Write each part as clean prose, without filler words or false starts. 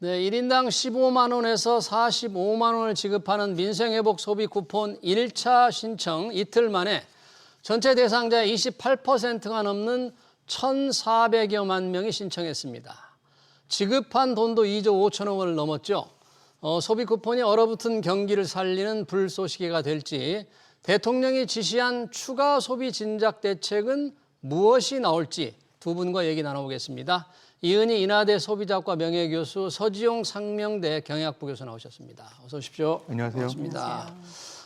네, 1인당 15만 원에서 45만 원을 지급하는 민생회복 소비 쿠폰 1차 신청 이틀 만에 전체 대상자의 28%가 넘는 1,400여만 명이 신청했습니다. 지급한 돈도 2조 5천억 원을 넘었죠. 소비 쿠폰이 얼어붙은 경기를 살리는 불쏘시개가 될지, 대통령이 지시한 추가 소비 진작 대책은 무엇이 나올지 두 분과 얘기 나눠보겠습니다. 이은희 인하대 소비자과 명예교수, 서지용 상명대 경영학부 교수 나오셨습니다. 어서 오십시오. 안녕하세요. 반갑습니다. 안녕하세요.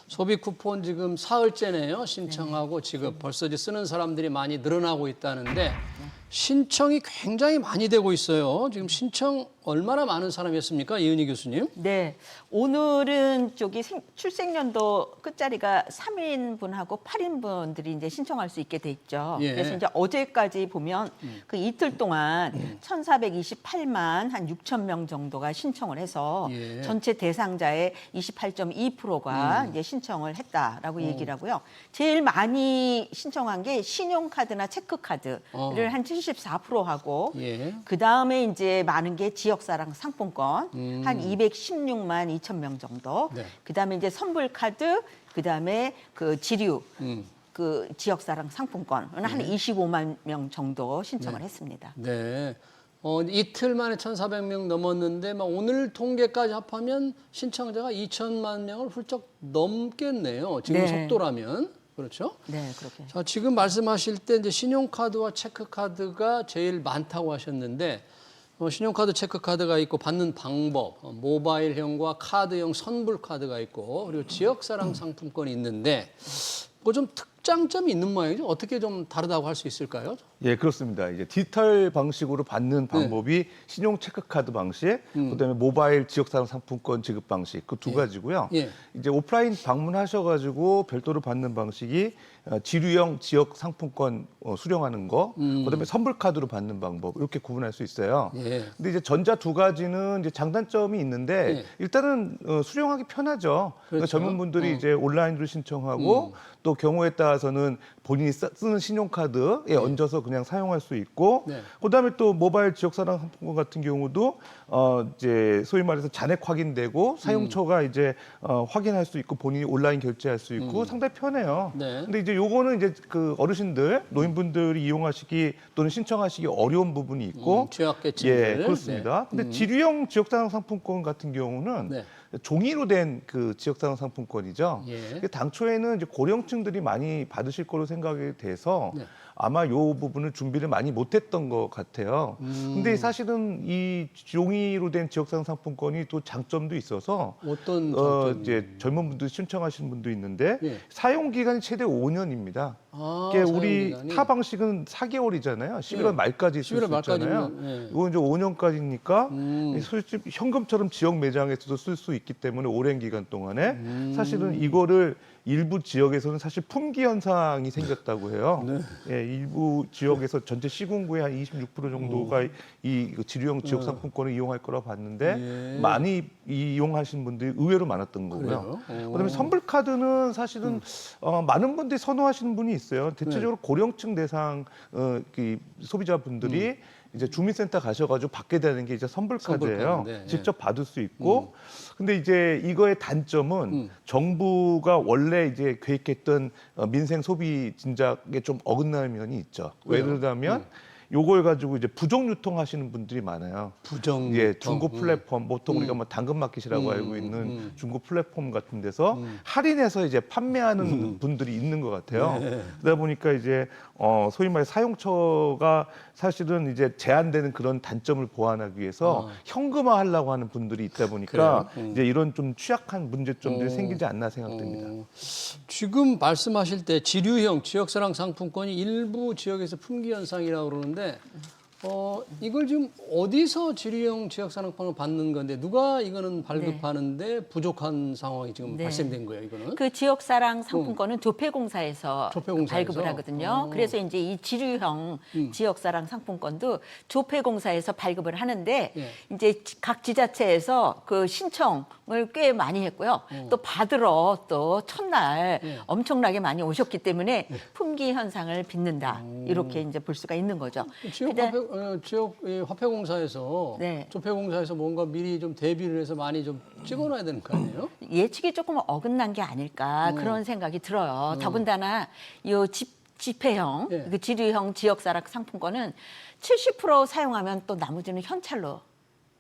소비 쿠폰 지금 사흘째네요. 신청하고 지급. 벌써 이제 쓰는 사람들이 많이 늘어나고 있다는데 신청이 굉장히 많이 되고 있어요. 지금 신청 얼마나 많은 사람이 했습니까? 이은희 교수님. 네, 오늘은 출생연도 끝자리가 3인분하고 8인분들이 이제 신청할 수 있게 돼 있죠. 예. 그래서 이제 어제까지 보면 그 이틀 동안 1,428만 한 6천 명 정도가 신청을 해서 예. 전체 대상자의 28.2%가 이제 신청을 했다라고 얘기를 하고요. 제일 많이 신청한 게 신용카드나 체크카드를 한 74%하고 예. 그 다음에 이제 많은 게 지역사랑 상품권 한 216만 2천 명 정도. 네. 그 다음에 이제 선불카드, 그 다음에 그 지류, 그 지역사랑 상품권은 한 25만 명 정도 신청을 했습니다. 네. 이틀 만에 1,400명 넘었는데 오늘 통계까지 합하면 신청자가 2천만 명을 훌쩍 넘겠네요. 지금 네. 속도라면. 그렇죠? 네, 그렇게. 자, 지금 말씀하실 때 이제 신용카드와 체크카드가 제일 많다고 하셨는데 신용카드, 체크카드가 있고 받는 방법, 모바일형과 카드형 선불카드가 있고 그리고 지역사랑 상품권이 있는데 뭐 좀 특장점이 있는 모양이죠. 어떻게 좀 다르다고 할 수 있을까요? 예, 그렇습니다. 이제 디지털 방식으로 받는 방법이 신용 체크카드 방식, 그다음에 모바일 지역사랑 상품권 지급 방식 그 두 가지고요. 예. 이제 오프라인 방문하셔가지고 별도로 받는 방식이 지류형 지역 상품권 수령하는 거, 그다음에 선불카드로 받는 방법 이렇게 구분할 수 있어요. 예. 근데 이제 전자 두 가지는 이제 장단점이 있는데 예. 일단은 수령하기 편하죠. 그러니까 그렇죠. 젊은 분들이 이제 온라인으로 신청하고 또 경우에 따라서는 본인이 쓰는 신용카드에 얹어서 그냥 사용할 수 있고, 네. 그다음에 또 모바일 지역사랑 상품권 같은 경우도 이제 소위 말해서 잔액 확인되고 사용처가 이제 확인할 수 있고 본인이 온라인 결제할 수 있고 상당히 편해요. 네. 근데 이제 요거는 이제 그 어르신들, 노인분들이 이용하시기 또는 신청하시기 어려운 부분이 있고, 취약계층들. 예, 그렇습니다. 근데 지류형 지역사랑 상품권 같은 경우는 네. 종이로 된 그 지역사랑 상품권이죠. 예. 근데 당초에는 이제 고령층들이 많이 받으실 거로 생각이 돼서 네. 아마 요 부분을 준비를 많이 못했던 것 같아요. 근데 사실은 이 종이로 된 지역사랑 상품권이 또 장점도 있어서 어떤 장점이? 이제 젊은 분들 신청하시는 분도 있는데 예. 사용 기간이 최대 5년입니다. 아, 이게 사용 우리 기간이? 타 방식은 4개월이잖아요. 11월 예. 말까지 쓸 수 11월 말까지면, 있잖아요. 예. 이건 이제 5년까지니까 솔직히 현금처럼 지역 매장에서도 쓸 수 있기 때문에 오랜 기간 동안에 사실은 이거를 일부 지역에서는 사실 품귀 현상이 생겼다고 해요. 네. 예, 일부 지역에서 전체 시군구의 한 26% 정도가 이 지류형 지역 상품권을 이용할 거라고 봤는데 예. 많이 이용하신 분들이 의외로 많았던 거고요. 그래요? 그다음에 선불카드는 사실은 많은 분들이 선호하시는 분이 있어요. 대체적으로 고령층 대상 그 소비자분들이 이제 주민센터 가셔가지고 받게 되는 게 이제 선불카드예요. 선불카드인데, 예. 직접 받을 수 있고. 근데 이제 이거의 단점은 정부가 원래 이제 계획했던 민생 소비 진작에 좀 어긋나는 면이 있죠. 왜요? 예를 들면 요걸 가지고 이제 부정 유통하시는 분들이 많아요. 부정 예, 유통. 중고 플랫폼, 보통 우리가 뭐 당근마켓이라고 알고 있는 중고 플랫폼 같은 데서 할인해서 이제 판매하는 분들이 있는 것 같아요. 네. 그러다 보니까 이제 소위 말해 사용처가 사실은 이제 제한되는 그런 단점을 보완하기 위해서 현금화하려고 하는 분들이 있다 보니까 그래요? 이제 이런 좀 취약한 문제점들이 생기지 않나 생각됩니다. 지금 말씀하실 때 지류형 지역사랑 상품권이 일부 지역에서 품귀 현상이라고 그러는데 이걸 지금 어디서 지류형 지역사랑권을 받는 건데 누가 이거는 발급하는데 부족한 상황이 지금 네. 발생된 거예요, 이거는? 그 지역사랑 상품권은 조폐공사에서 조폐공사에서? 발급을 하거든요. 그래서 이제 이 지류형 지역사랑 상품권도 조폐공사에서 발급을 하는데 예. 이제 각 지자체에서 그 신청을 꽤 많이 했고요. 또 받으러 또 첫날 엄청나게 많이 오셨기 때문에 품귀 현상을 빚는다. 이렇게 이제 볼 수가 있는 거죠. 지역 그다음- 화폐 지역 이 화폐공사에서 네. 조폐공사에서 뭔가 미리 좀 대비를 해서 많이 좀 찍어놔야 되는 거 아니에요? 예측이 조금 어긋난 게 아닐까 그런 생각이 들어요. 더군다나 요 지폐형, 예. 그 지류형 지역사락 상품권은 70% 사용하면 또 나머지는 현찰로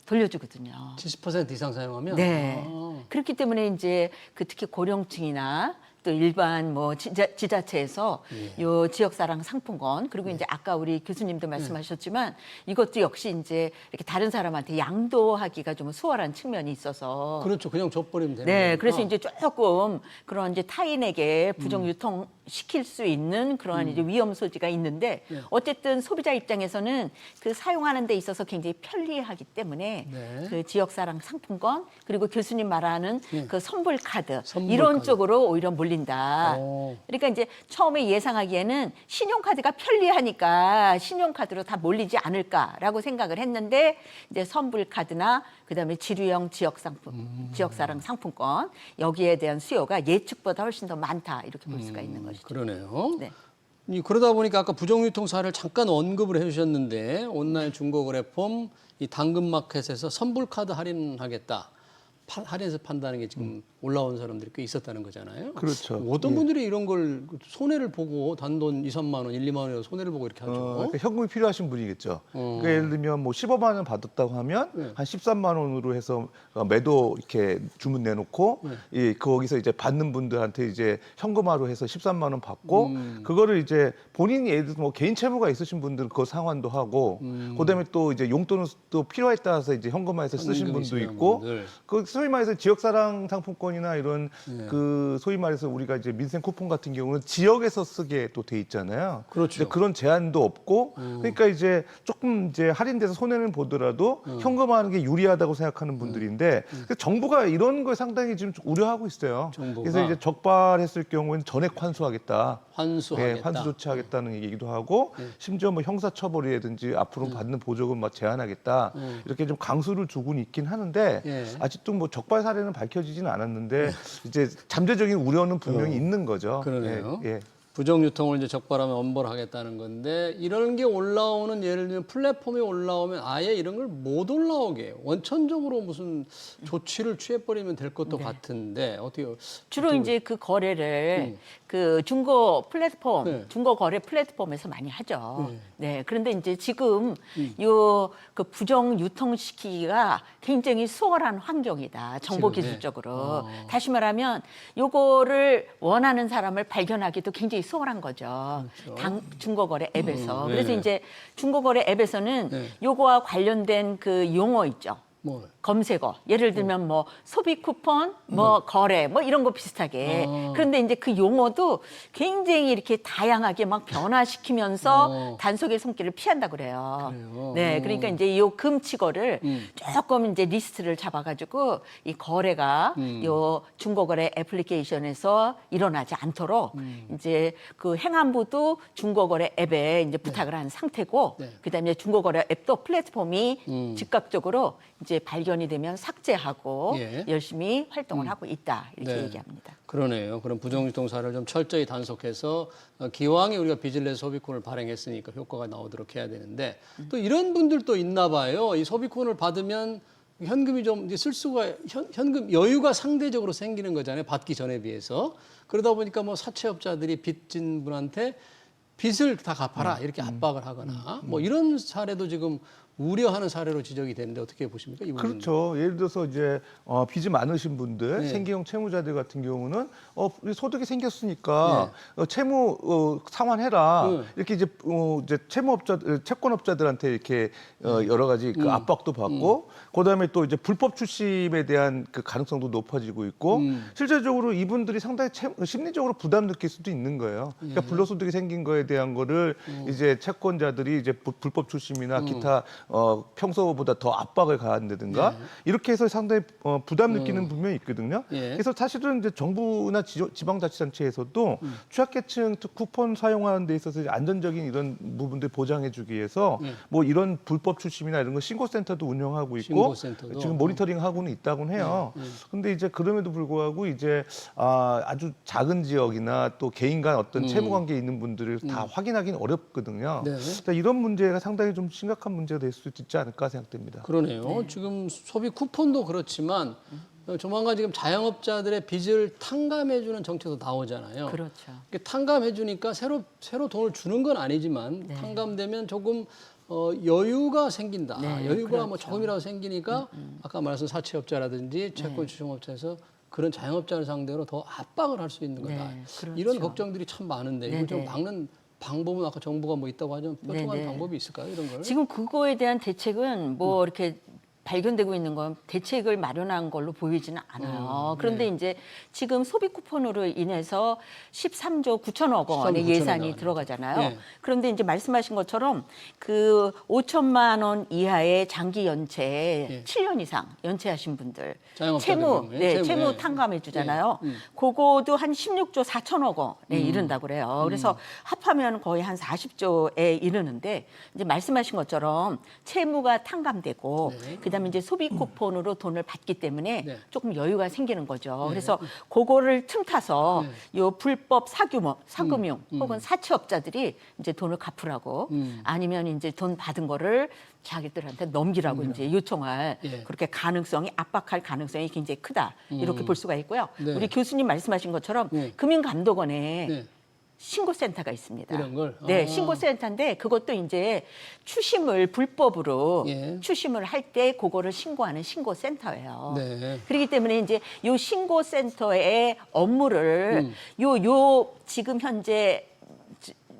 돌려주거든요. 70% 이상 사용하면. 네. 아. 그렇기 때문에 이제 그 특히 고령층이나 또 일반 뭐 지자체에서 요 지역사랑 상품권 그리고 이제 아까 우리 교수님도 말씀하셨지만 이것도 역시 이제 이렇게 다른 사람한테 양도하기가 좀 수월한 측면이 있어서 그렇죠. 그냥 줘버리면 되는 네, 거니까. 그래서 이제 조금 그런 이제 타인에게 부정 유통 시킬 수 있는 그러한 이제 위험 소지가 있는데 어쨌든 소비자 입장에서는 그 사용하는 데 있어서 굉장히 편리하기 때문에 네. 그 지역사랑 상품권 그리고 교수님 말하는 그 선불 카드 선불 이런 카드. 쪽으로 오히려 몰린다. 오. 그러니까 이제 처음에 예상하기에는 신용카드가 편리하니까 신용카드로 다 몰리지 않을까라고 생각을 했는데 이제 선불카드나 그다음에 지류형 지역사랑 상품권 여기에 대한 수요가 예측보다 훨씬 더 많다 이렇게 볼 수가 있는 것이죠. 그러네요. 네. 그러다 보니까 아까 부정유통 사례를 잠깐 언급을 해주셨는데 온라인 중고거래폼 이 당근마켓에서 선불카드 할인하겠다. 할인해서 판다는 게 지금 올라온 사람들이 꽤 있었다는 거잖아요. 그렇죠. 어떤 예. 분들이 이런 걸 손해를 보고 단돈 2, 3만 원, 1, 2만 원이라도 손해를 보고 이렇게 하죠. 그러니까 현금이 필요하신 분이겠죠. 그러니까 예를 들면 뭐 15만 원 받았다고 하면 한 13만 원으로 해서 매도 이렇게 주문 내놓고 거기서 이제 받는 분들한테 이제 현금화로 해서 13만 원 받고 그거를 이제 본인이 예를 들어서 뭐 개인 채무가 있으신 분들은 그거 상환도 하고 그다음에 또 이제 용돈은 또 필요에 따라서 이제 현금화해서 쓰신 현금이 분도 필요한 있고 분들. 그 소위 말해서 지역사랑 상품권이나 이런 그 소위 말해서 우리가 이제 민생 쿠폰 같은 경우는 지역에서 쓰게 또 돼 있잖아요. 그렇죠. 근데 그런 제한도 없고 그러니까 이제 조금 이제 할인돼서 손해는 보더라도 현금화하는 게 유리하다고 생각하는 분들인데 그래서 정부가 이런 걸 상당히 지금 우려하고 있어요. 정부가. 그래서 이제 적발했을 경우에는 전액 환수하겠다. 환수하겠다. 예, 환수 조치하겠다는 얘기도 하고 심지어 뭐 형사처벌이라든지 앞으로 받는 보조금 막 제한하겠다 이렇게 좀 강수를 두고는 있긴 하는데 예. 아직도 뭐 적발 사례는 밝혀지지는 않았는데 이제 잠재적인 우려는 분명히 있는 거죠. 그러네요. 예, 예. 부정유통을 이제 적발하면 엄벌하겠다는 건데 이런 게 올라오는 예를 들면 플랫폼에 올라오면 아예 이런 걸 못 올라오게 해요. 원천적으로 무슨 조치를 취해버리면 될 것도 같은데 어떻게 주로 이제 그 거래를 그 중고 플랫폼, 네. 중고 거래 플랫폼에서 많이 하죠. 네. 그런데 이제 지금 요 그 부정 유통시키기가 굉장히 수월한 환경이다. 정보 지금, 네. 기술적으로. 다시 말하면 요거를 원하는 사람을 발견하기도 굉장히 수월한 거죠. 중고 거래 앱에서. 네. 그래서 이제 중고 거래 앱에서는 네. 요거와 관련된 그 용어 있죠. 뭐 검색어. 예를 들면 뭐 소비 쿠폰, 뭐 거래, 뭐 이런 거 비슷하게. 그런데 이제 그 용어도 굉장히 이렇게 다양하게 막 변화시키면서 단속의 손길을 피한다 그래요. 그래요? 네, 그러니까 이제 요 금치거를 조금 이제 리스트를 잡아가지고 이 거래가 요 중고거래 애플리케이션에서 일어나지 않도록 이제 그 행안부도 중고거래 앱에 이제 부탁을 한 상태고, 네. 그다음에 중고거래 앱도 플랫폼이 즉각적으로 이제 발견이 되면 삭제하고 예. 열심히 활동을 하고 있다 이렇게 네. 얘기합니다. 그러네요. 그런 부정유통 사례를 좀 철저히 단속해서 기왕에 우리가 비즈니스 소비권을 발행했으니까 효과가 나오도록 해야 되는데 또 이런 분들도 있나 봐요. 이 소비권을 받으면 현금이 좀 이제 쓸 수가 현금 여유가 상대적으로 생기는 거잖아요. 받기 전에 비해서. 그러다 보니까 뭐 사채업자들이 빚진 분한테 빚을 다 갚아라 이렇게 압박을 하거나 뭐 이런 사례도 지금 우려하는 사례로 지적이 되는데 어떻게 보십니까? 이 부분은? 그렇죠. 예를 들어서 이제 빚이 많으신 분들, 네. 생계형 채무자들 같은 경우는 소득이 생겼으니까 채무 상환해라. 이렇게 이제 채권업자들한테 이렇게 여러 가지 그 압박도 받고, 그다음에 또 이제 불법 출심에 대한 그 가능성도 높아지고 있고, 실제적으로 이분들이 상당히 심리적으로 부담 느낄 수도 있는 거예요. 그러니까 불로소득이 생긴 거에 대한 거를 이제 채권자들이 이제 불법 출심이나 기타 평소보다 더 압박을 가한다든가 이렇게 해서 상당히 부담 느끼는 분명히 있거든요. 그래서 사실은 이제 정부나 지방자치단체에서도 취약계층 쿠폰 사용하는 데 있어서 이제 안전적인 이런 부분들 보장해주기 위해서 뭐 이런 불법 출심이나 이런 거 신고센터도 운영하고 있고 신고센터도? 지금 모니터링하고는 있다고는 해요. 근데 이제 그럼에도 불구하고 이제 아주 작은 지역이나 또 개인 간 어떤 채무 관계에 있는 분들을 다 확인하기는 어렵거든요. 그러니까 이런 문제가 상당히 좀 심각한 문제가 될 수도 있지 않을까 생각됩니다. 그러네요. 지금 소비 쿠폰도 그렇지만 조만간 지금 자영업자들의 빚을 탕감해주는 정책도 나오잖아요. 그렇죠. 탕감해주니까 새로 돈을 주는 건 아니지만 탕감되면 조금 여유가 생긴다. 여유가 그렇죠. 뭐 조금이라도 생기니까 아까 말씀 사채업자라든지 채권 추종업체에서 그런 자영업자를 상대로 더 압박을 할 수 있는 거다. 그렇죠. 이런 걱정들이 참 많은데 이걸 좀 막는 방법은 아까 정부가 뭐 있다고 하죠. 뾰족한 방법이 있을까요? 이런 걸? 지금 그거에 대한 대책은 뭐 이렇게 발견되고 있는 건 대책을 마련한 걸로 보이지는 않아요. 그런데 이제 지금 소비 쿠폰으로 인해서 13조 9천억 원의 13조 9천억 예산이 원. 들어가잖아요. 그런데 이제 말씀하신 것처럼 그 5천만 원 이하의 장기 연체 7년 이상 연체하신 분들 자영업자들 채무 경우에. 채무 탕감해 주잖아요. 그거도 한 16조 4천억 원에 이른다고 그래요. 그래서 합하면 거의 한 40조에 이르는데 이제 말씀하신 것처럼 채무가 탕감되고 그다음에 이제 소비 쿠폰으로 돈을 받기 때문에 조금 여유가 생기는 거죠. 그래서 그거를 틈타서 요 불법 사금융 혹은 사채업자들이 이제 돈을 갚으라고 아니면 이제 돈 받은 거를 자기들한테 넘기라고 이제 요청할 그렇게 가능성이 압박할 가능성이 굉장히 크다 이렇게 볼 수가 있고요. 우리 교수님 말씀하신 것처럼 금융감독원에 신고센터가 있습니다. 이런 걸? 네, 신고센터인데 그것도 이제 추심을 불법으로 추심을 할 때 그거를 신고하는 신고센터예요. 그렇기 때문에 이제 요 신고센터의 업무를 요 지금 현재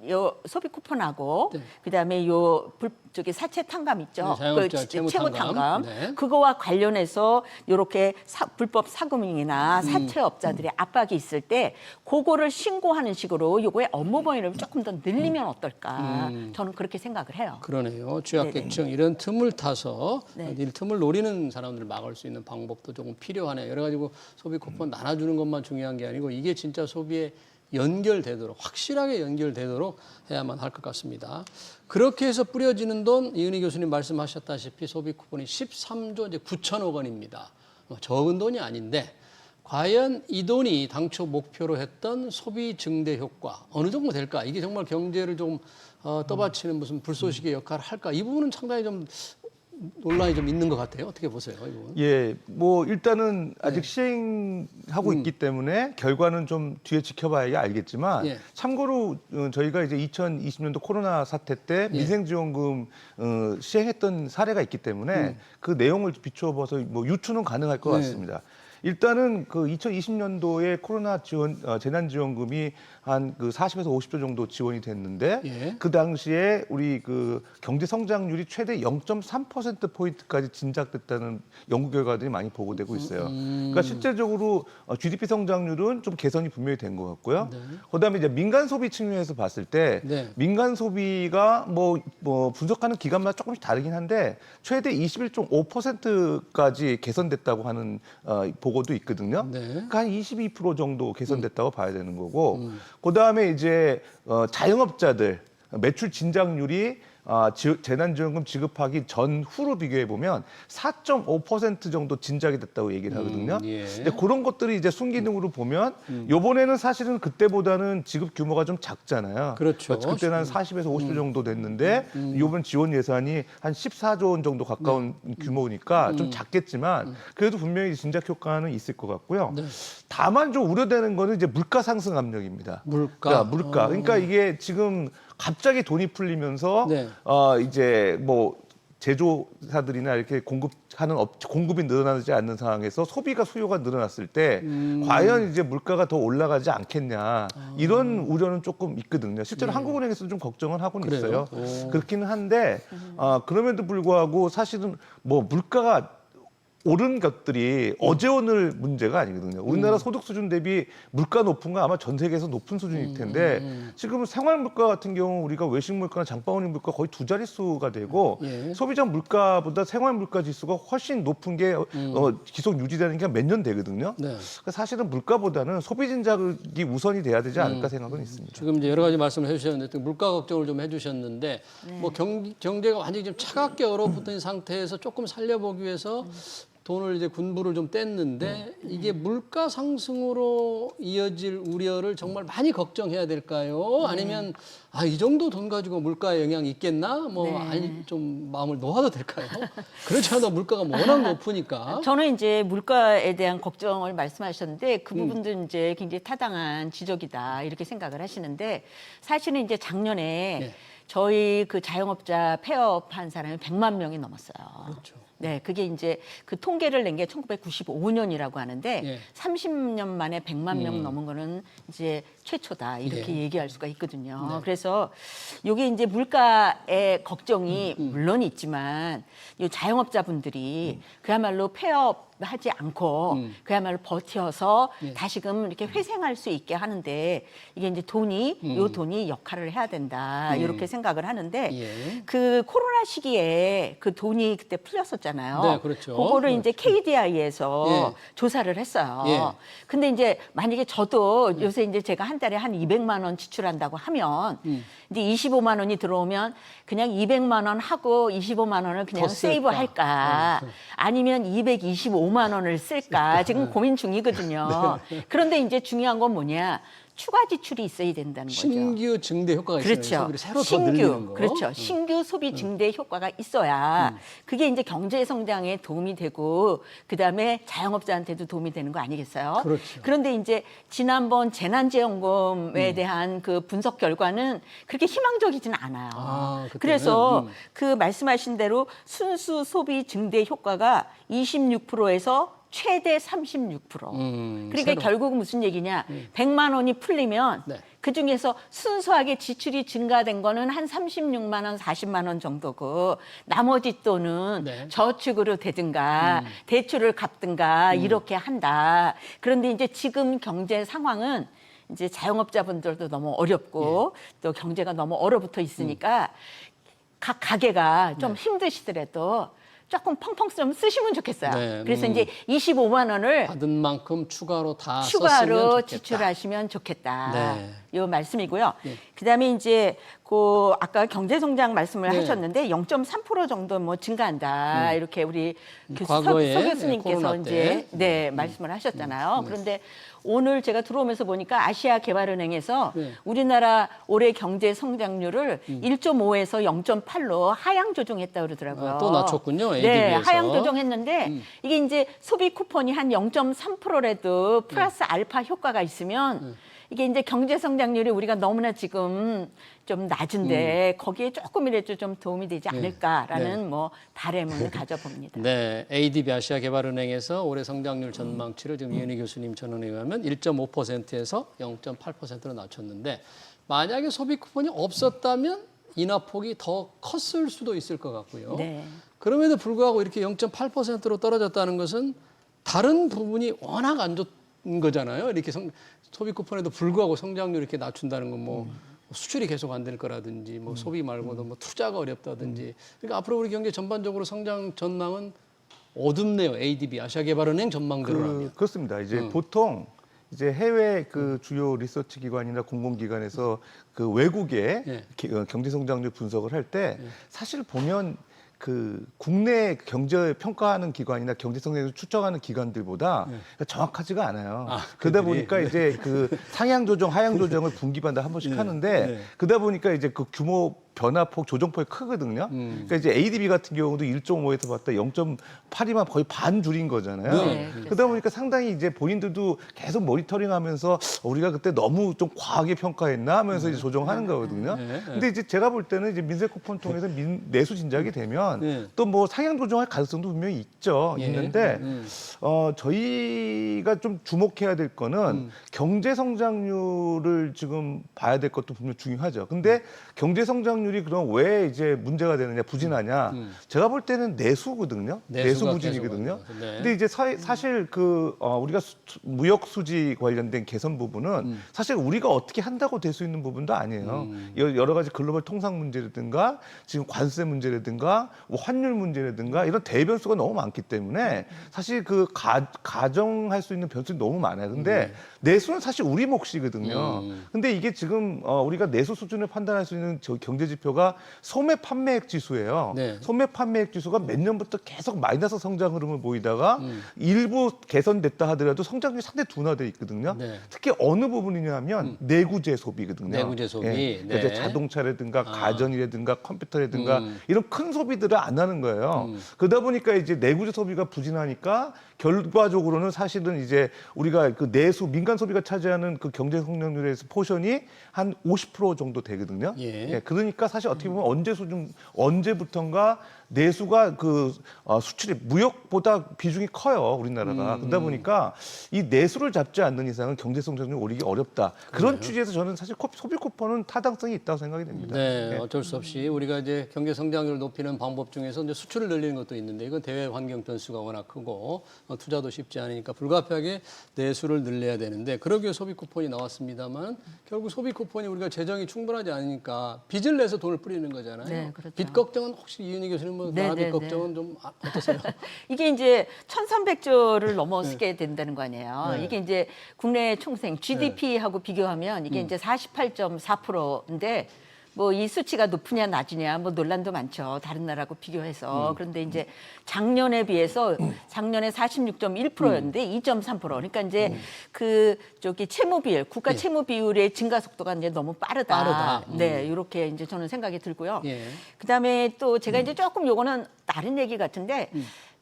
요 소비 쿠폰하고 그다음에 요 저기 사채 탕감 있죠. 자영업자 채무 탕감. 그거와 관련해서 이렇게 불법 사금융이나 사채업자들의 압박이 있을 때 그거를 신고하는 식으로 요거의 업무 범위를 조금 더 늘리면 어떨까? 저는 그렇게 생각을 해요. 그러네요. 취약계층 이런 틈을 타서 이 틈을 노리는 사람들을 막을 수 있는 방법도 조금 필요하네요. 여러 가지고 소비 쿠폰 나눠주는 것만 중요한 게 아니고 이게 진짜 소비에 연결되도록 확실하게 연결되도록 해야만 할 것 같습니다. 그렇게 해서 뿌려지는 돈 이은희 교수님 말씀하셨다시피 소비 쿠폰이 13조 이제 9천억 원입니다. 적은 돈이 아닌데 과연 이 돈이 당초 목표로 했던 소비 증대 효과 어느 정도 될까? 이게 정말 경제를 좀 떠받치는 무슨 불쏘시개 역할을 할까? 이 부분은 상당히 좀 논란이 좀 있는 것 같아요. 어떻게 보세요, 이 부분? 예, 뭐 일단은 아직 시행하고 있기 때문에 결과는 좀 뒤에 지켜봐야 알겠지만 참고로 저희가 이제 2020년도 코로나 사태 때 민생지원금 시행했던 사례가 있기 때문에 그 내용을 비추어 봐서 뭐 유추는 가능할 것 같습니다. 일단은 그 2020년도에 코로나 재난지원금이 한 그 40에서 50조 정도 지원이 됐는데 그 당시에 우리 그 경제 성장률이 최대 0.3%포인트까지 진작됐다는 연구 결과들이 많이 보고되고 있어요. 그러니까 실제적으로 GDP 성장률은 좀 개선이 분명히 된 것 같고요. 그다음에 이제 민간 소비 측면에서 봤을 때 민간 소비가 뭐 분석하는 기간마다 조금씩 다르긴 한데 최대 21.5%까지 개선됐다고 하는 보고도 있거든요. 그러니까 한 22% 정도 개선됐다고 봐야 되는 거고 그다음에 이제 자영업자들 매출 진작률이 재난지원금 지급하기 전후로 비교해 보면 4.5% 정도 진작이 됐다고 얘기를 하거든요. 근데 그런 것들이 이제 순기능으로 보면 이번에는 사실은 그때보다는 지급 규모가 좀 작잖아요. 그렇죠. 그때는 한 40에서 50조 정도 됐는데 이번 지원 예산이 한 14조 원 정도 가까운 규모니까 좀 작겠지만 그래도 분명히 진작 효과는 있을 것 같고요. 다만 좀 우려되는 거는 이제 물가 상승 압력입니다. 물가. 그러니까 이게 지금 갑자기 돈이 풀리면서 이제 뭐 제조사들이나 이렇게 공급이 늘어나지 않는 상황에서 소비가 수요가 늘어났을 때 과연 이제 물가가 더 올라가지 않겠냐 이런 우려는 조금 있거든요. 실제로 한국은행에서도 좀 걱정을 하고는 있어요. 그렇기는 한데 그럼에도 불구하고 사실은 뭐 물가가 오른 것들이 어제 오늘 문제가 아니거든요. 우리나라 소득 수준 대비 물가 높은 건 아마 전 세계에서 높은 수준일 텐데 지금 생활 물가 같은 경우 우리가 외식 물가나 장바구니 물가 거의 두 자릿수가 되고 예. 소비자 물가보다 생활 물가 지수가 훨씬 높은 게 지속 유지되는 게 몇 년 되거든요. 네. 그러니까 사실은 물가보다는 소비 진작이 우선이 돼야 되지 않을까 생각은 있습니다. 지금 이제 여러 가지 말씀을 해주셨는데 물가 걱정을 좀 해주셨는데 뭐 경제가 완전히 좀 차갑게 얼어붙은 상태에서 조금 살려보기 위해서 돈을 이제 군부를 좀 뗐는데 이게 물가 상승으로 이어질 우려를 정말 많이 걱정해야 될까요? 아니면 이 정도 돈 가지고 물가에 영향이 있겠나? 뭐 아니 좀 마음을 놓아도 될까요? 그렇지 않아도 물가가 워낙 높으니까. 저는 이제 물가에 대한 걱정을 말씀하셨는데 그 부분도 이제 굉장히 타당한 지적이다 이렇게 생각을 하시는데 사실은 이제 작년에 네. 저희 그 자영업자 폐업한 사람이 100만 명이 넘었어요. 그렇죠. 네, 그게 이제 그 통계를 낸 게 1995년이라고 하는데 예. 30년 만에 100만 명 넘은 거는 이제 최초다 이렇게 얘기할 수가 있거든요. 네. 그래서 이게 이제 물가의 걱정이 물론 있지만 이 자영업자분들이 그야말로 폐업하지 않고 그야말로 버텨서 다시금 이렇게 회생할 수 있게 하는데 이게 이제 요 돈이 역할을 해야 된다 이렇게 생각을 하는데 예. 그 코로나 시기에 그 돈이 그때 풀렸었잖아요. 네, 그렇죠. 그거를 이제 KDI에서 예. 조사를 했어요. 예. 근데 이제 만약에 저도 요새 이제 제가 한 달에 한 200만 원 지출한다고 하면 이제 25만 원이 들어오면 그냥 200만 원 하고 25만 원을 그냥 더 쓸까? 세이브 할까? 아니면 225만 원을 쓸까? 지금 고민 중이거든요. 그런데 이제 중요한 건 뭐냐? 추가 지출이 있어야 된다는 거죠. 신규 증대 효과가 있어요. 그렇죠. 소비를 새로 더 늘리는 거. 그렇죠. 신규 소비 증대 효과가 있어야 그게 이제 경제 성장에 도움이 되고 그다음에 자영업자한테도 도움이 되는 거 아니겠어요? 그렇죠. 그런데 이제 지난번 재난지원금에 대한 그 분석 결과는 그렇게 희망적이지는 않아요. 그때는? 그래서 그 말씀하신 대로 순수 소비 증대 효과가 26%에서 최대 36%. 그러니까 새로. 결국은 무슨 얘기냐? 100만 원이 풀리면 네. 그중에서 순수하게 지출이 증가된 거는 한 36만 원, 40만 원 정도고 나머지 돈은 네. 저축으로 되든가 대출을 갚든가 이렇게 한다. 그런데 이제 지금 경제 상황은 이제 자영업자분들도 너무 어렵고 또 경제가 너무 얼어붙어 있으니까 각 가게가 좀 힘드시더라도 조금 펑펑 좀 쓰시면 좋겠어요. 네, 그래서 이제 25만 원을 받은 만큼 추가로 다 추가로 썼으면 좋겠다. 지출하시면 좋겠다. 네. 이 말씀이고요. 네. 그다음에 이제 그 아까 경제 성장 말씀을 네. 하셨는데 0.3% 정도 뭐 증가한다. 이렇게 우리 과거에, 서 교수님께서 코로나 이제 때. 말씀을 하셨잖아요. 그런데 오늘 제가 들어오면서 보니까 아시아개발은행에서 네. 우리나라 올해 경제 성장률을 1.5에서 0.8로 하향 조정했다 그러더라고요. 또 낮췄군요, 네, ADB에서. 하향 조정했는데 이게 이제 소비 쿠폰이 한 0.3%라도 플러스 알파 효과가 있으면 이게 이제 경제 성장률이 우리가 너무나 지금 좀 낮은데 거기에 조금이라도 좀 도움이 되지 않을까라는 뭐 바람을 가져봅니다. 네, ADB 아시아개발은행에서 올해 성장률 전망치를 지금 이현희 교수님 전언에 의하면 1.5%에서 0.8%로 낮췄는데 만약에 소비 쿠폰이 없었다면 인하폭이 더 컸을 수도 있을 것 같고요. 네. 그럼에도 불구하고 이렇게 0.8%로 떨어졌다는 것은 다른 부분이 워낙 안 좋은 거잖아요. 이렇게 소비 쿠폰에도 불구하고 성장률 이렇게 낮춘다는 건 뭐 수출이 계속 안 될 거라든지 뭐 소비 말고도 뭐 투자가 어렵다든지 그러니까 앞으로 우리 경제 전반적으로 성장 전망은 어둡네요. ADB 아시아개발은행 전망대로라면. 그렇습니다. 이제 보통 이제 해외 그 주요 리서치 기관이나 공공기관에서 그 외국의 경제 성장률 분석을 할 때 사실 보면 그 국내 경제 평가하는 기관이나 경제 성장률 추정하는 기관들보다 정확하지가 않아요. 그러다 보니까 이제 그 상향 조정, 하향 조정을 분기마다 한 번씩 하는데 그러다 보니까 이제 그 규모 변화폭, 조정폭이 크거든요. 그러니까 이제 ADB 같은 경우도 1.5에서 봤다 0.8이면 거의 반 줄인 거잖아요. 네, 그러다 보니까 상당히 이제 본인들도 계속 모니터링하면서 우리가 그때 너무 좀 과하게 평가했나 하면서 이제 조정하는 거거든요. 근데 이제 제가 볼 때는 이제 민생 쿠폰 통해서 내수 진작이 되면 또 뭐 상향 조정할 가능성도 분명히 있는데 저희가 좀 주목해야 될 거는 경제 성장률을 지금 봐야 될 것도 분명 중요하죠. 근데 경제 성장률 성장률이 그럼 왜 이제 문제가 되느냐, 부진하냐? 제가 볼 때는 내수거든요. 내수 내수가 부진이거든요. 계속 네. 근데 이제 사실 우리가 무역 수지 관련된 개선 부분은 사실 우리가 어떻게 한다고 될 수 있는 부분도 아니에요. 여러 가지 글로벌 통상 문제라든가 지금 관세 문제라든가 뭐 환율 문제라든가 이런 대변수가 너무 많기 때문에 사실 가정할 수 있는 변수가 너무 많아요. 근데 내수는 사실 우리 몫이거든요. 근데 이게 지금 우리가 내수 수준을 판단할 수 있는 경제 지표가 소매 판매액 지수예요. 네. 소매 판매액 지수가 몇 년부터 계속 마이너스 성장 흐름을 보이다가 일부 개선됐다 하더라도 성장률이 상당히 둔화돼 있거든요. 네. 특히 어느 부분이냐면 내구재 소비거든요. 내구재 소비. 그러니까 이제 네. 자동차라든가 가전이라든가 컴퓨터라든가 이런 큰 소비들을 안 하는 거예요. 그러다 보니까 이제 내구재 소비가 부진하니까 결과적으로는 사실은 이제 우리가 그 내수 민간 소비가 차지하는 그 경제 성장률에서 포션이 한 50% 정도 되거든요. 예. 그러니까 사실 어떻게 보면 언제부턴가 내수가 수출이 무역보다 비중이 커요, 우리나라가. 그러다 보니까 이 내수를 잡지 않는 이상은 경제 성장률이 오르기 어렵다. 그런 취지에서 저는 사실 소비 쿠폰은 타당성이 있다고 생각이 됩니다. 네, 어쩔 수 없이 우리가 이제 경제 성장률을 높이는 방법 중에서 이제 수출을 늘리는 것도 있는데 이건 대외 환경 변수가 워낙 크고 투자도 쉽지 않으니까 불가피하게 내수를 늘려야 되는데 그러기 위해 소비 쿠폰이 나왔습니다만 결국 소비 쿠폰이 우리가 재정이 충분하지 않으니까 빚을 내서 돈을 뿌리는 거잖아요. 네, 그렇죠. 빚 걱정은 혹시 이은희 교수님 뭐 네, 나라빚 네, 걱정은 좀 어떠세요? 이게 이제 1,300조를 넘어서게 된다는 거 아니에요. 네. 이게 이제 국내 총생 GDP하고 비교하면 이게 이제 48.4%인데 뭐 이 수치가 높으냐 낮으냐 뭐 논란도 많죠. 다른 나라하고 비교해서. 그런데 이제 작년에 비해서 작년에 46.1%였는데 2.3%. 그러니까 이제 채무 비율, 국가 채무 비율의 증가 속도가 이제 너무 빠르다. 네, 이렇게 이제 저는 생각이 들고요. 예. 그다음에 또 제가 이제 조금 요거는 다른 얘기 같은데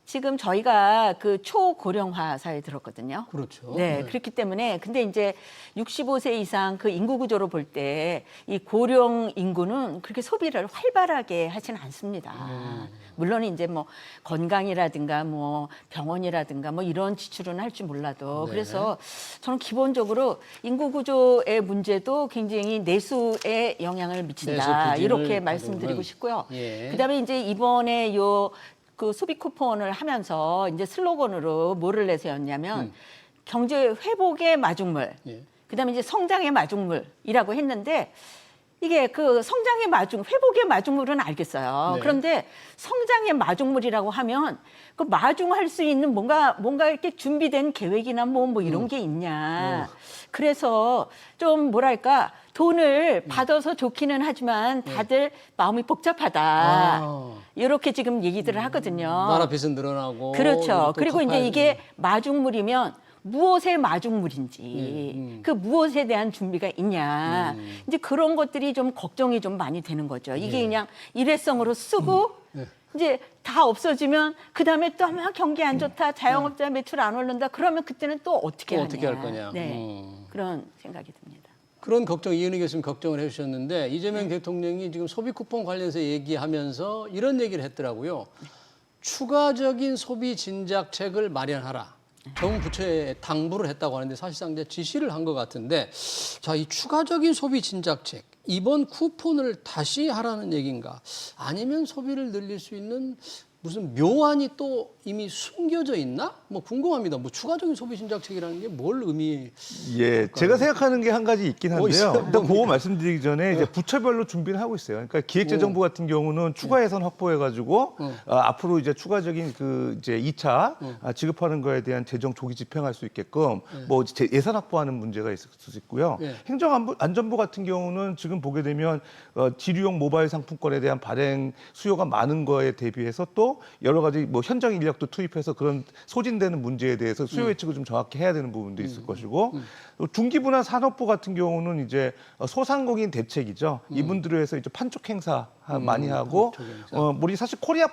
지금 저희가 그 초고령화 사회에 들었거든요. 그렇죠. 네, 그렇기 때문에 근데 이제 65세 이상 그 인구 구조로 볼 때 이 고령 인구는 그렇게 소비를 활발하게 하지는 않습니다. 물론 이제 뭐 건강이라든가 뭐 병원이라든가 뭐 이런 지출은 할 줄 몰라도 네. 그래서 저는 기본적으로 인구 구조의 문제도 굉장히 내수에 영향을 미친다. 내수 부진을 이렇게 말씀드리고 가져오는. 싶고요. 예. 그다음에 이제 이번에 그 소비 쿠폰을 하면서 이제 슬로건으로 뭐를 내세웠냐면 경제 회복의 마중물, 예. 그다음에 이제 성장의 마중물이라고 했는데 이게 그 성장의 회복의 마중물은 알겠어요. 네. 그런데 성장의 마중물이라고 하면 그 마중할 수 있는 뭔가 이렇게 준비된 계획이나 뭐 이런 게 있냐. 그래서 좀 뭐랄까 돈을 받아서 좋기는 하지만 다들 마음이 복잡하다. 이렇게 지금 얘기들을 하거든요. 나라 빚은 늘어나고 그렇죠. 또 그리고 이제 갚아야 이게 마중물이면 무엇의 마중물인지 그 무엇에 대한 준비가 있냐. 이제 그런 것들이 좀 걱정이 좀 많이 되는 거죠. 이게 그냥 일회성으로 쓰고 이제 다 없어지면 그다음에 또 아마 경기 안 좋다. 자영업자 매출 안 오른다. 그러면 그때는 또 어떻게 하냐. 어떻게 할 거냐. 네. 그런 생각이 듭니다. 그런 걱정 이은희 교수님 걱정을 해주셨는데 이재명 대통령이 지금 소비 쿠폰 관련해서 얘기하면서 이런 얘기를 했더라고요. 추가적인 소비 진작책을 마련하라. 정부처에 당부를 했다고 하는데 사실상 이제 지시를 한 것 같은데 자, 이 추가적인 소비 진작책 이번 쿠폰을 다시 하라는 얘기인가? 아니면 소비를 늘릴 수 있는 무슨 묘안이 또 이미 숨겨져 있나? 뭐 궁금합니다. 뭐 추가적인 소비 진작책이라는 게 뭘 의미? 예, 제가 생각하는 게 한 가지 있긴 한데요. 있어요? 일단 그거 말씀드리기 전에 이제 부처별로 준비를 하고 있어요. 그러니까 기획재정부 같은 경우는 추가 예산 확보해가지고 앞으로 이제 추가적인 이제 2차 지급하는 거에 대한 재정 조기 집행할 수 있게끔 뭐 예산 확보하는 문제가 있을 수 있고요. 행정안전부 같은 경우는 지금 보게 되면 지류용 모바일 상품권에 대한 발행 수요가 많은 거에 대비해서 또 여러 가지 뭐 현장 인력도 투입해서 그런 소진되는 문제에 대해서 수요 예측을 좀 정확히 해야 되는 부분도 있을 것이고 중기부나 산업부 같은 경우는 이제 소상공인 대책이죠. 이분들을 해서 이제 판촉 행사 많이 하고 우리 사실 코리아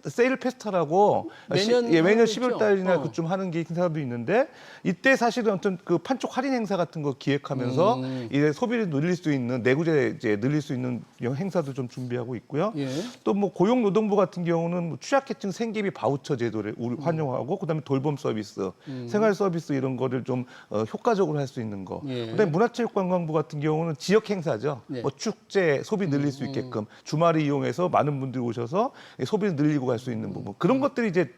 세일 페스타라고 매년 10월 달이나 그쯤 하는 게 행사도 있는데 이때 사실은 어떤 그 판촉 할인 행사 같은 거 기획하면서 이제 소비를 늘릴 수 있는 내구재 이제 늘릴 수 있는 행사도 좀 준비하고 있고요. 예. 또 뭐 고용노동부 같은 경우는 뭐 취약계층 생계비 바우처 제도를 활용하고 그다음에 돌봄 서비스, 생활 서비스 이런 거를 좀 효과적으로 할 수 있는 거. 예. 그다음에 문화체육관광부 같은 경우는 지역 행사죠. 네. 뭐 축제, 소비 늘릴 수 있게끔 주말을 이용해서 많은 분들이 오셔서 소비를 늘리고 갈 수 있는 부분. 그런 것들이 이제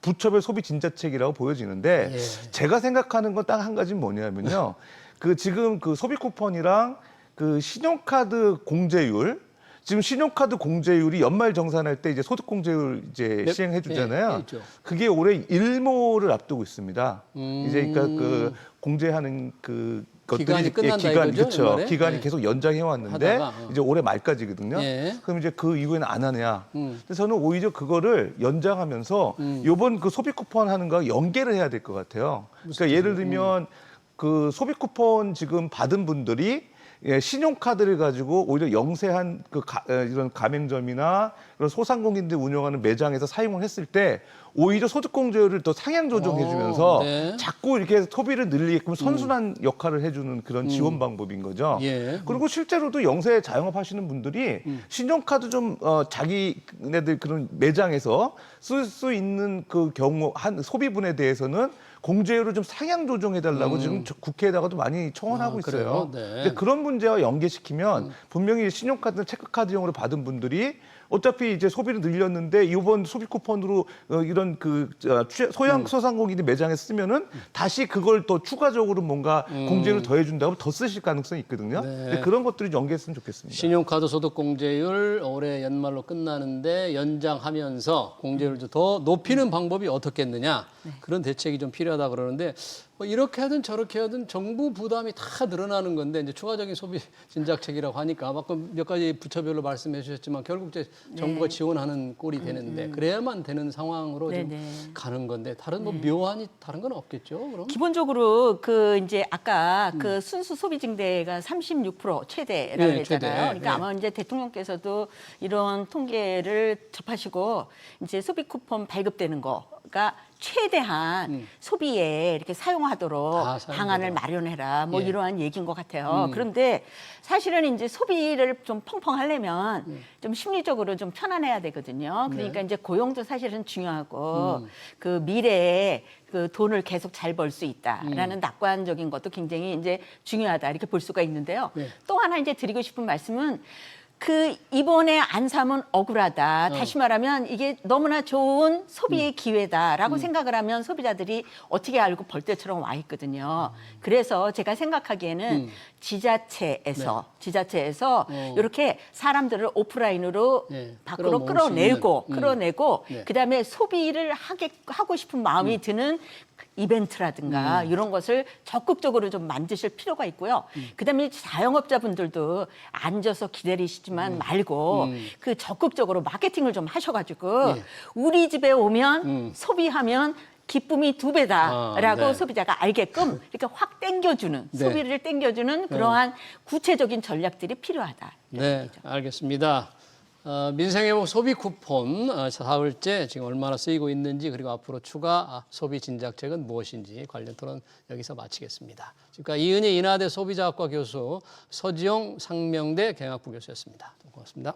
부처별 소비 진자책이라고 보여지는데 예. 제가 생각하는 건 딱 한 가지는 뭐냐면요. 그 지금 그 소비 쿠폰이랑 그 신용카드 공제율 지금 신용카드 공제율이 연말 정산할 때 이제 소득 공제율 이제 시행해 주잖아요. 네, 그게 올해 일모를 앞두고 있습니다. 이제 그러니까 그 공제하는 그 기간이 끝난다 기간 이거죠, 그렇죠. 연말에? 기간이 네. 계속 연장해 왔는데 하다가, 이제 올해 말까지거든요. 예. 그럼 이제 그 이후에는 안 하냐. 그래서 저는 오히려 그거를 연장하면서 요번 그 소비 쿠폰 하는 거 연계를 해야 될 것 같아요. 그러니까 예를 들면 그 소비 쿠폰 지금 받은 분들이 신용카드를 가지고 오히려 영세한 이런 가맹점이나 이런 소상공인들 운영하는 매장에서 사용을 했을 때 오히려 소득공제율을 더 상향 조정해주면서 네. 자꾸 이렇게 소비를 늘리게끔 선순환 역할을 해주는 그런 지원 방법인 거죠. 예. 그리고 실제로도 영세 자영업 하시는 분들이 신용카드 좀 자기네들 그런 매장에서 쓸 수 있는 그 경우 한 소비분에 대해서는 공제율을 좀 상향 조정해달라고 지금 국회에다가도 많이 청원하고 있어요. 그래요? 네. 근데 그런 문제와 연계시키면 분명히 신용카드, 체크카드용으로 받은 분들이 어차피 이제 소비를 늘렸는데 이번 소비 쿠폰으로 이런 그 소상공인이 매장에 쓰면은 다시 그걸 또 추가적으로 뭔가 공제를 더해준다면 더 쓰실 가능성이 있거든요. 네. 근데 그런 것들이 연계했으면 좋겠습니다. 신용카드 소득 공제율 올해 연말로 끝나는데 연장하면서 공제율을 더 높이는 방법이 어떻겠느냐 그런 대책이 좀 필요하다 그러는데 뭐 이렇게 하든 저렇게 하든 정부 부담이 다 늘어나는 건데 이제 추가적인 소비 진작책이라고 하니까 아까 몇 가지 부처별로 말씀해 주셨지만 결국 이제 정부가 지원하는 꼴이 되는데 그래야만 되는 상황으로 좀 가는 건데 다른 뭐 묘안이 다른 건 없겠죠? 그럼? 기본적으로 그 이제 아까 그 순수 소비 증대가 36% 최대라고 네, 했잖아요. 최대. 그러니까 네. 아마 이제 대통령께서도 이런 통계를 접하시고 이제 소비 쿠폰 발급되는 거가 최대한 소비에 이렇게 사용하도록 사용하도록. 방안을 마련해라. 뭐 예. 이러한 얘기인 것 같아요. 그런데 사실은 이제 소비를 좀 펑펑 하려면 좀 심리적으로 좀 편안해야 되거든요. 그러니까 이제 고용도 사실은 중요하고 그 미래에 그 돈을 계속 잘 벌 수 있다라는 낙관적인 것도 굉장히 이제 중요하다 이렇게 볼 수가 있는데요. 네. 또 하나 이제 드리고 싶은 말씀은 그 이번에 안 사면 억울하다. 다시 말하면 이게 너무나 좋은 소비의 기회다라고 생각을 하면 소비자들이 어떻게 알고 벌떼처럼 와 있거든요. 그래서 제가 생각하기에는 지자체에서 이렇게 사람들을 오프라인으로 네, 밖으로 끌어모을 수 끌어내고 네. 그다음에 소비를 하고 싶은 마음이 드는 이벤트라든가 이런 것을 적극적으로 좀 만드실 필요가 있고요. 그다음에 자영업자분들도 앉아서 기다리시지만 말고 그 적극적으로 마케팅을 좀 하셔가지고 우리 집에 오면 소비하면 기쁨이 2배다라고 네. 소비자가 알게끔 이렇게 확 땡겨주는 네. 소비를 땡겨주는 그러한 구체적인 전략들이 필요하다. 네, 알겠습니다. 민생회복 소비 쿠폰 사흘째 지금 얼마나 쓰이고 있는지 그리고 앞으로 추가 소비 진작책은 무엇인지 관련 토론 여기서 마치겠습니다. 지금까지 이은희 인하대 소비자학과 교수 서지용 상명대 경영학부 교수였습니다. 고맙습니다.